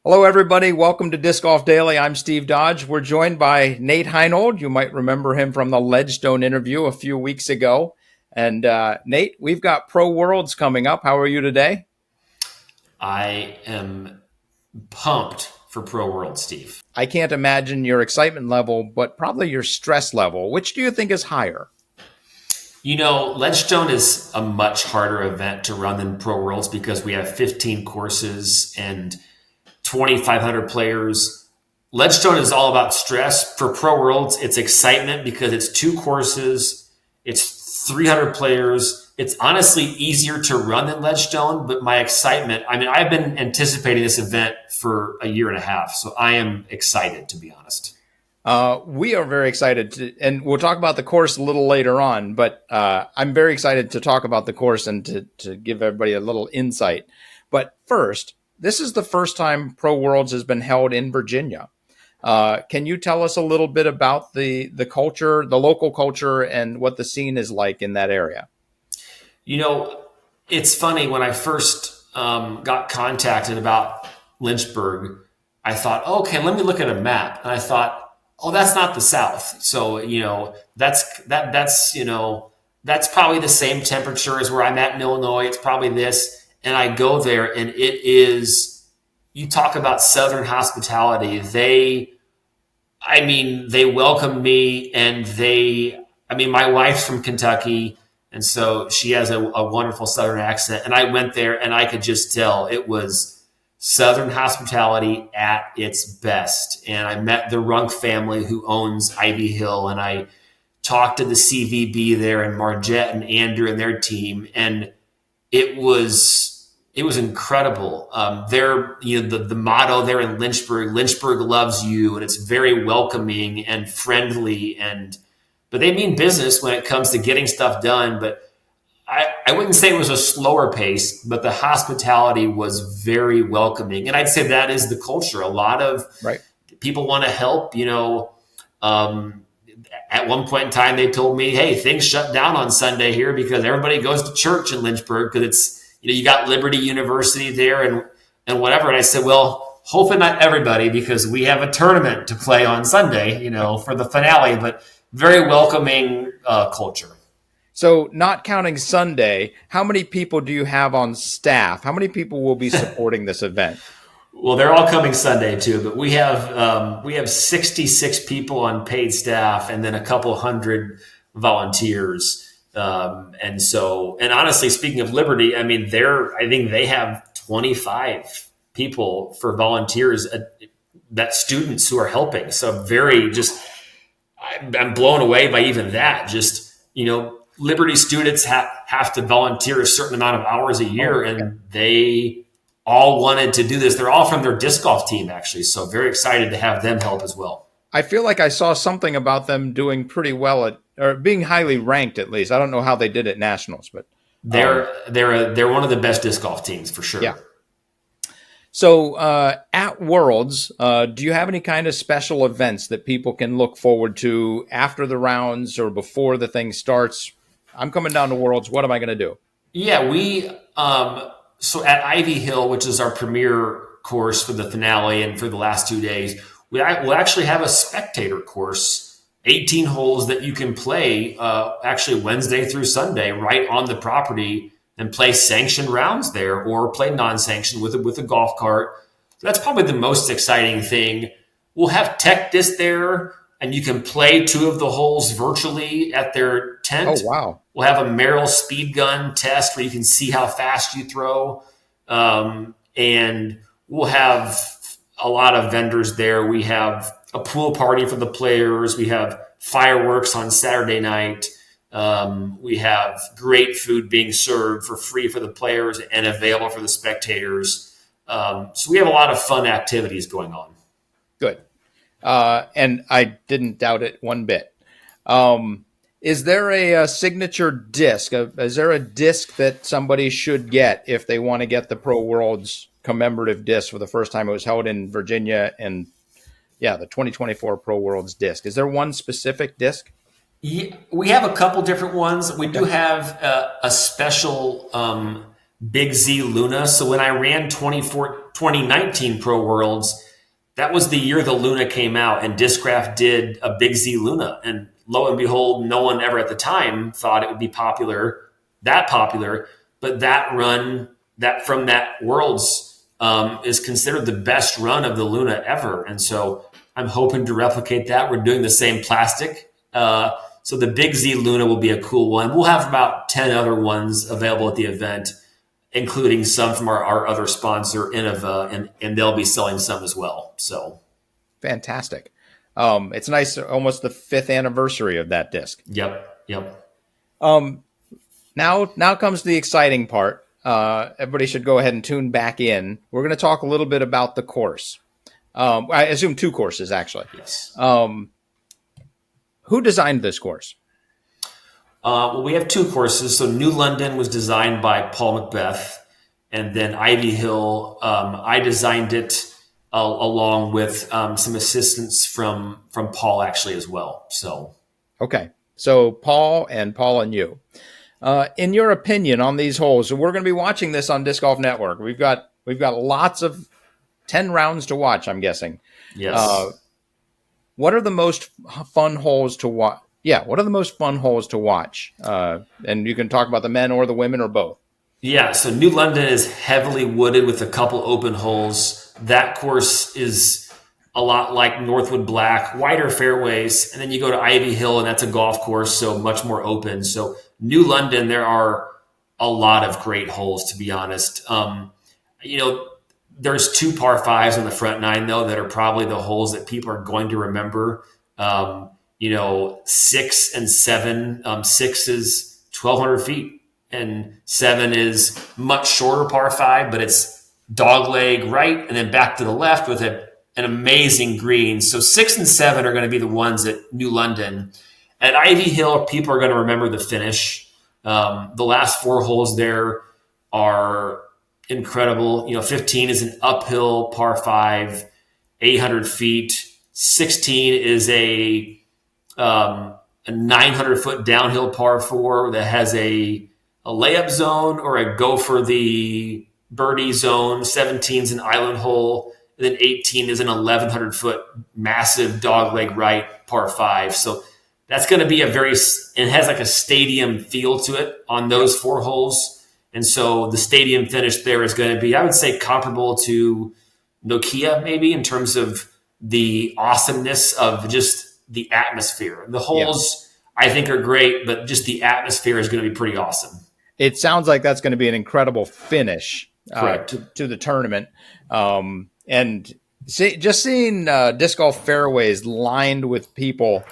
Hello, everybody. Welcome to Disc Golf Daily. I'm Steve Dodge. We're joined by Nate Heinold. You might remember him from the Ledgestone interview a few weeks ago. And Nate, we've got Pro Worlds coming up. How are you today? I am pumped for Pro World, Steve. I can't imagine your excitement level, but probably your stress level. Which do you think is higher? Ledgestone is a much harder event to run than Pro Worlds because we have 15 courses and 2,500 players. Ledgestone is all about stress. For Pro Worlds, it's excitement because it's two courses, it's 300 players. It's honestly easier to run than Ledgestone, but my excitement, I've been anticipating this event for a year and a half, so I am excited, to be honest. We are very excited and we'll talk about the course a little later on, but I'm very excited to talk about the course and to give everybody a little insight. But first, this is the first time Pro Worlds has been held in Virginia. Can you tell us a little bit about the culture, the local culture, and what the scene is like in that area? You know, it's funny when I first got contacted about Lynchburg, I thought, okay, let me look at a map, and I thought, oh, that's not the South. So that's probably the same temperature as where I'm at in Illinois. It's probably this, and I go there, and it is. You talk about Southern hospitality. They welcome me, and my wife's from Kentucky. And so she has a wonderful Southern accent. And I went there and I could just tell it was Southern hospitality at its best. And I met the Runk family who owns Ivy Hill. And I talked to the CVB there and Margette and Andrew and their team. And it was incredible. The motto there in Lynchburg loves you. And it's very welcoming and friendly but they mean business when it comes to getting stuff done. But I wouldn't say it was a slower pace, but the hospitality was very welcoming. And I'd say that is the culture. A lot of Right. people want to help. At one point in time, they told me, hey, things shut down on Sunday here because everybody goes to church in Lynchburg because you got Liberty University there and whatever. And I said, well, hopefully not everybody because we have a tournament to play on Sunday, for the finale. But very welcoming culture. So, not counting Sunday, how many people do you have on staff? How many people will be supporting this event? Well, they're all coming Sunday too, but we have 66 people on paid staff and then a couple hundred volunteers. And honestly, speaking of Liberty, I think they have 25 people for volunteers, that students who are helping. So I'm blown away by even that. Liberty students have to volunteer a certain amount of hours a year, and they all wanted to do this. They're all from their disc golf team, actually. So very excited to have them help as well. I feel like I saw something about them doing pretty well or being highly ranked at least. I don't know how they did at nationals, but they're one of the best disc golf teams for sure. yeah. So at Worlds, do you have any kind of special events that people can look forward to after the rounds or before the thing starts? I'm coming down to Worlds. What am I going to do? Yeah, so at Ivy Hill, which is our premier course for the finale and for the last 2 days, we'll actually have a spectator course, 18 holes that you can play actually Wednesday through Sunday right on the property and play sanctioned rounds there or play non-sanctioned with a golf cart. So that's probably the most exciting thing. We'll have tech disc there, and you can play 2 of the holes virtually at their tent. Oh, wow. We'll have a Merrill speed gun test where you can see how fast you throw. And we'll have a lot of vendors there. We have a pool party for the players. We have fireworks on Saturday night. We have great food being served for free for the players and available for the spectators. So we have a lot of fun activities going on. Good. And I didn't doubt it one bit. Is there a signature disc? Is there a disc that somebody should get if they want to get the Pro Worlds commemorative disc for the first time? It was held in Virginia, and the 2024 Pro Worlds disc. Is there one specific disc? Yeah, we have a couple different ones. We do have a special Big Z Luna. So when I ran 2019 Pro Worlds, that was the year the Luna came out, and Discraft did a Big Z Luna. And lo and behold, no one ever at the time thought it would be that popular. But that run, that from that Worlds, is considered the best run of the Luna ever. And so I'm hoping to replicate that. We're doing the same plastic. So the Big Z Luna will be a cool one. We'll have about 10 other ones available at the event, including some from our other sponsor, Innova, and they'll be selling some as well. So fantastic. It's nice, almost the 5th anniversary of that disc. Yep. Now comes the exciting part. Everybody should go ahead and tune back in. We're going to talk a little bit about the course. I assume 2 courses, actually. Yes. Who designed this course? Well, we have 2 courses. So New London was designed by Paul Macbeth, and then Ivy Hill. I designed it along with some assistance from Paul actually as well. So okay, so Paul and you. In your opinion on these holes, so we're going to be watching this on Disc Golf Network. We've got lots of 10 rounds to watch, I'm guessing. yes. What are the most fun holes to watch? Yeah, what are the most fun holes to watch? And you can talk about the men or the women or both. Yeah, so New London is heavily wooded with a couple open holes. That course is a lot like Northwood Black, wider fairways. And then you go to Ivy Hill, and that's a golf course, so much more open. So New London, there are a lot of great holes, to be honest. There's 2 par 5s on the front 9, though, that are probably the holes that people are going to remember. 6 and 7. 6 is 1,200 feet, and 7 is much shorter par 5, but it's dogleg right and then back to the left with an amazing green. So 6 and 7 are going to be the ones at New London. At Ivy Hill, people are going to remember the finish. The last 4 holes there are incredible. 15 is an uphill par 5, 800 feet. 16 is a 900-foot downhill par 4 that has a layup zone or a go for the birdie zone. 17 is an island hole. And then 18 is an 1,100-foot massive dogleg right par 5. So that's going to be it has like a stadium feel to it on those 4 holes. And so the stadium finish there is going to be, I would say, comparable to Nokia maybe in terms of the awesomeness of just the atmosphere. The holes, I think, are great, but just the atmosphere is going to be pretty awesome. It sounds like that's going to be an incredible finish to the tournament. Just seeing disc golf fairways lined with people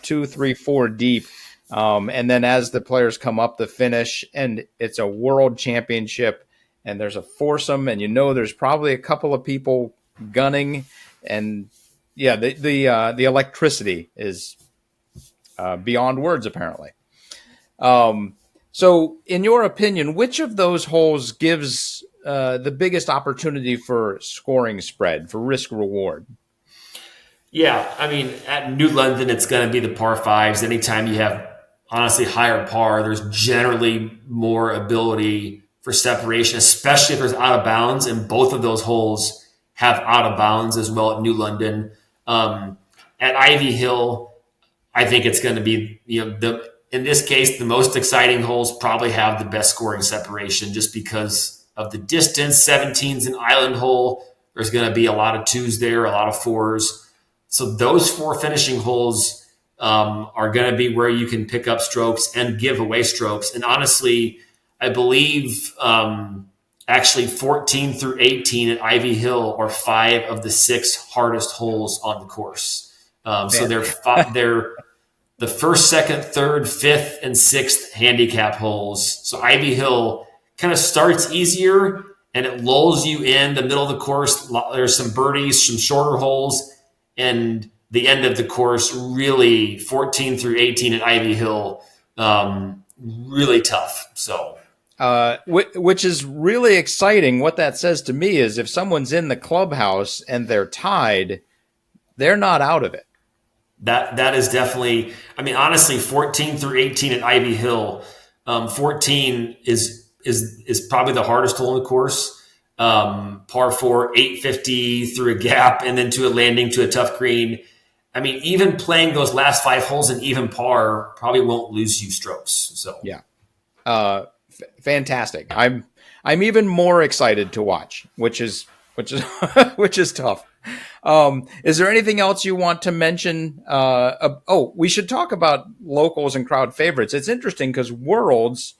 2, 3, 4 deep, and then as the players come up the finish, and it's a world championship, and there's a foursome, and there's probably a couple of people gunning, and the electricity is beyond words, apparently. So, in your opinion, which of those holes gives the biggest opportunity for scoring spread, for risk reward? Yeah, I mean, at New London, it's going to be the par 5s. Anytime you have, honestly, higher par, there's generally more ability for separation, especially if there's out of bounds, and both of those holes have out of bounds as well at New London. At Ivy Hill, I think it's going to be, in this case, the most exciting holes probably have the best scoring separation just because of the distance. 17's an island hole. There's going to be a lot of 2s there, a lot of 4s. So those 4 finishing holes are going to be where you can pick up strokes and give away strokes. And honestly, I believe actually 14 through 18 at Ivy Hill are 5 of the 6 hardest holes on the course. So they're the first, second, third, fifth, and sixth handicap holes. So Ivy Hill kind of starts easier and it lulls you in the middle of the course. There's some birdies, some shorter holes, and the end of the course, really 14 through 18 at Ivy Hill, really tough. So, which is really exciting. What that says to me is if someone's in the clubhouse and they're tied, they're not out of it. That is definitely, I mean, honestly, 14 through 18 at Ivy Hill, 14 is is probably the hardest hole in the course. Par 4, 850 through a gap and then to a landing to a tough green. I mean, even playing those last 5 holes in even par probably won't lose you strokes. So yeah, fantastic. I'm even more excited to watch, which is which is tough. Is there anything else you want to mention? We should talk about locals and crowd favorites. It's interesting because Worlds,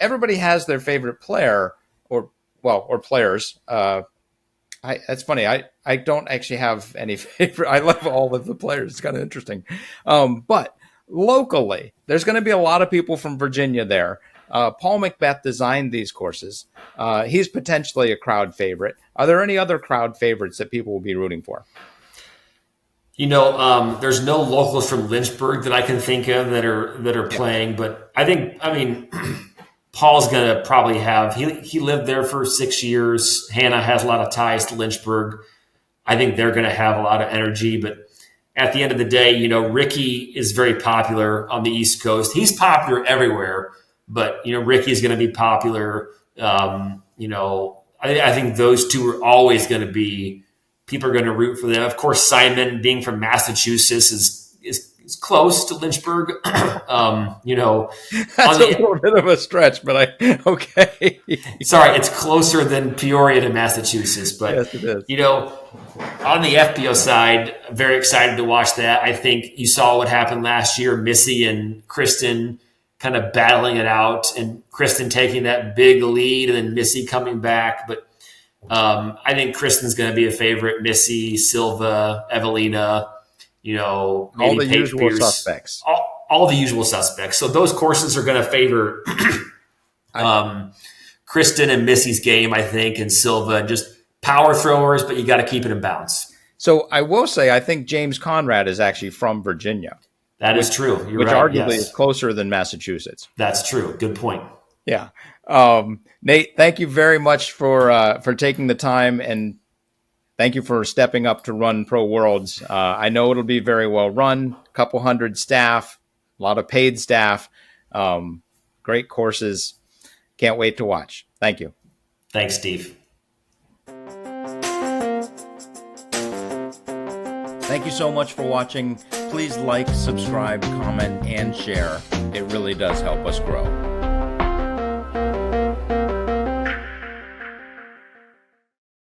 everybody has their favorite player or players. That's funny. I don't actually have any favorite. I love all of the players. It's kind of interesting. But locally, there's going to be a lot of people from Virginia there. Paul Macbeth designed these courses. He's potentially a crowd favorite. Are there any other crowd favorites that people will be rooting for? There's no locals from Lynchburg that I can think of that are playing, but I mean, Paul's going to probably have, he lived there for 6 years. Hannah has a lot of ties to Lynchburg. I think they're going to have a lot of energy, but at the end of the day, Ricky is very popular on the East Coast. He's popular everywhere, but, Ricky is going to be popular. I think those two are always going to be, people are going to root for them. Of course, Simon being from Massachusetts is close to Lynchburg. That's a little bit of a stretch, but okay. Sorry, it's closer than Peoria to Massachusetts, but yes, it is. On the FPO side, very excited to watch that. I think you saw what happened last year, Missy and Kristen kind of battling it out, and Kristen taking that big lead, and then Missy coming back. But I think Kristen's going to be a favorite. Missy, Silva, Evelina, maybe all the Paige usual Pierce, suspects. All the usual suspects. So those courses are going to favor Kristen and Missy's game, I think, and Silva, just power throwers, but you got to keep it in bounds. So I will say, I think James Conrad is actually from Virginia. That is true. Which right, arguably yes. is closer than Massachusetts. That's true. Good point. Yeah. Nate, thank you very much for taking the time, and thank you for stepping up to run Pro Worlds. I know it'll be very well run, a couple hundred staff, a lot of paid staff, great courses. Can't wait to watch. Thank you. Thanks, Steve. Thank you so much for watching. Please like, subscribe, comment, and share. It really does help us grow.